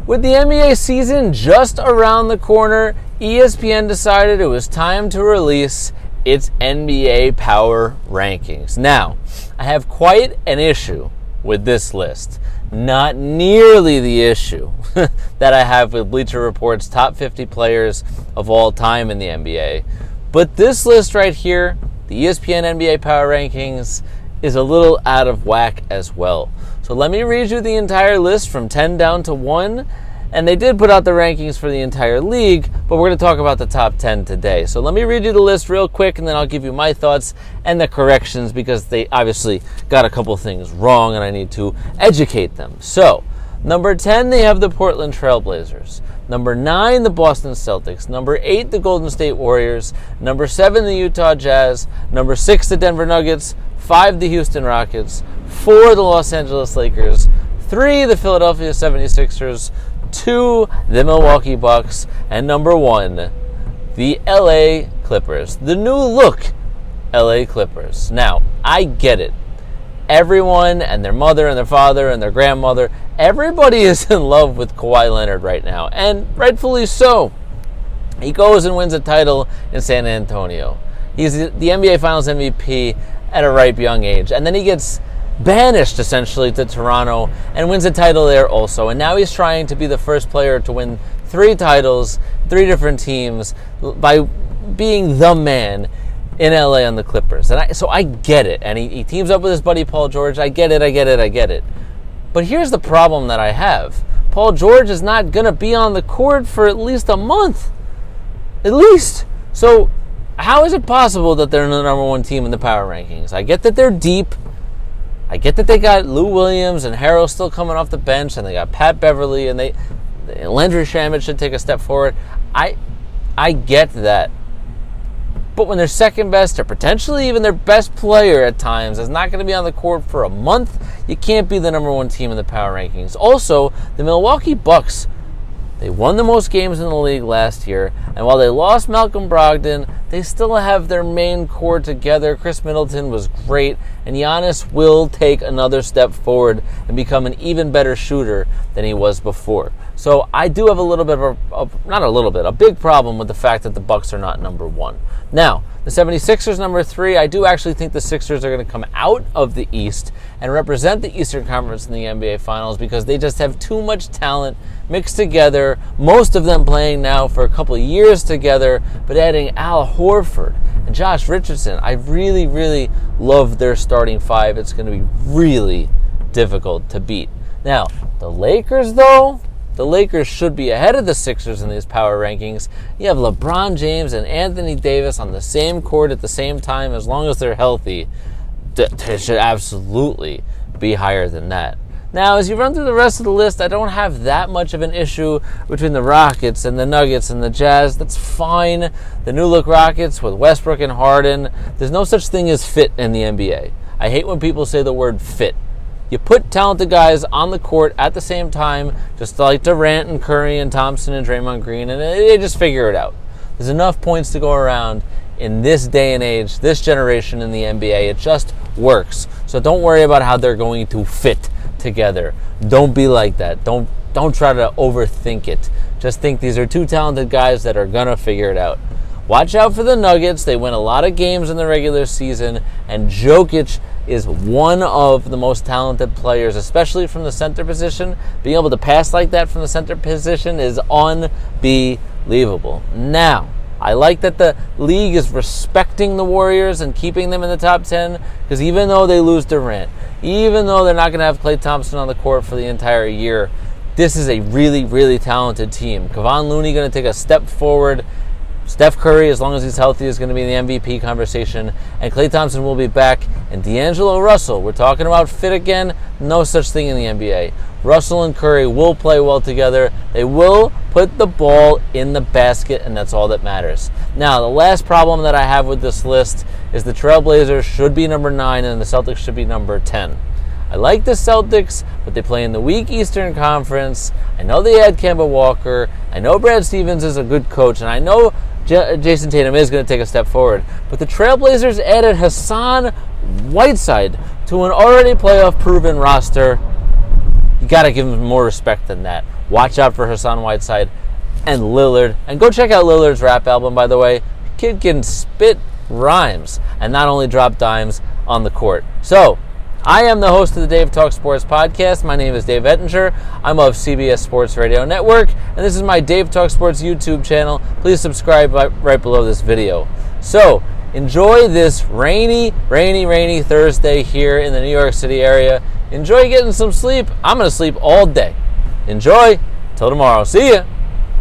With the NBA season just around the corner, ESPN decided it was time to release its NBA Power Rankings. Now, I have quite an issue with this list. Not nearly the issue that I have with Bleacher Report's top 50 players of all time in the NBA. But this list right here, the ESPN NBA Power Rankings, is a little out of whack as well. So let me read you the entire list from 10 down to 1. And they did put out the rankings for the entire league, but we're going to talk about the top 10 today. So let me read you the list real quick, and then I'll give you my thoughts and the corrections, because they obviously got a couple things wrong, and I need to educate them. So, number 10, they have the Portland Trail Blazers. Number 9, the Boston Celtics. Number 8, the Golden State Warriors. Number 7, the Utah Jazz. Number 6, the Denver Nuggets. 5, the Houston Rockets. 4, the Los Angeles Lakers. 3, the Philadelphia 76ers. 2, the Milwaukee Bucks. And number 1, the LA Clippers. The new look LA Clippers. Now, I get it. Everyone and their mother and their father and their grandmother, everybody is in love with Kawhi Leonard right now, and rightfully so. He goes and wins a title in San Antonio. He's the NBA Finals MVP at a ripe young age, and then he gets banished essentially to Toronto and wins a title there also. And now he's trying to be the first player to win 3 titles, 3 different teams, by being the man in LA on the Clippers. And so I get it. And he teams up with his buddy Paul George. I get it. But here's the problem that I have. Paul George is not going to be on the court for at least a month. At least. So how is it possible that they're the number 1 team in the power rankings? I get that they're deep. I get that they got Lou Williams and Harrell still coming off the bench, and they got Pat Beverly, and Landry Shamet should take a step forward. I get that. But when their second best, or potentially even their best player at times, is not going to be on the court for a month, you can't be the number 1 team in the power rankings. Also, the Milwaukee Bucks, they won the most games in the league last year, and while they lost Malcolm Brogdon, they still have their main core together. Chris Middleton was great, and Giannis will take another step forward and become an even better shooter than he was before. So I do have a little bit of a big problem with the fact that the Bucks are not number 1. Now, the 76ers number 3, I do actually think the Sixers are going to come out of the East and represent the Eastern Conference in the NBA Finals, because they just have too much talent mixed together, most of them playing now for a couple of years together, but adding Al Horford and Josh Richardson. I really, really love their starting 5. It's going to be really difficult to beat. Now, the Lakers, though, the Lakers should be ahead of the Sixers in these power rankings. You have LeBron James and Anthony Davis on the same court at the same time. As long as they're healthy, they should absolutely be higher than that. Now, as you run through the rest of the list, I don't have that much of an issue between the Rockets and the Nuggets and the Jazz. That's fine. The new look Rockets with Westbrook and Harden. There's no such thing as fit in the NBA. I hate when people say the word fit. You put talented guys on the court at the same time, just like Durant and Curry and Thompson and Draymond Green, and they just figure it out. There's enough points to go around in this day and age, this generation in the NBA. It just works. So don't worry about how they're going to fit together. Don't be like that. Don't try to overthink it. Just think these are 2 talented guys that are going to figure it out. Watch out for the Nuggets. They win a lot of games in the regular season, and Jokic is one of the most talented players, especially from the center position. Being able to pass like that from the center position is unbelievable. Now, I like that the league is respecting the Warriors and keeping them in the top 10, because even though they lose Durant, even though they're not going to have Klay Thompson on the court for the entire year, this is a really, really talented team. Kevon Looney going to take a step forward. Steph Curry, as long as he's healthy, is going to be in the MVP conversation. And Klay Thompson will be back. And D'Angelo Russell, we're talking about fit again. No such thing in the NBA. Russell and Curry will play well together. They will put the ball in the basket, and that's all that matters. Now, the last problem that I have with this list is the Trailblazers should be number 9 and the Celtics should be number 10. I like the Celtics, but they play in the weak Eastern Conference. I know they had Kemba Walker. I know Brad Stevens is a good coach, and I know Jason Tatum is going to take a step forward. But the Trailblazers added Hassan Whiteside to an already playoff-proven roster. You got to give him more respect than that. Watch out for Hassan Whiteside and Lillard. And go check out Lillard's rap album, by the way. Kid can spit rhymes and not only drop dimes on the court. So, I am the host of the Dave Talk Sports Podcast. My name is Dave Ettinger. I'm of CBS Sports Radio Network, and this is my Dave Talk Sports YouTube channel. Please subscribe right below this video. So, enjoy this rainy Thursday here in the New York City area. Enjoy getting some sleep. I'm going to sleep all day. Enjoy. Till tomorrow. See ya.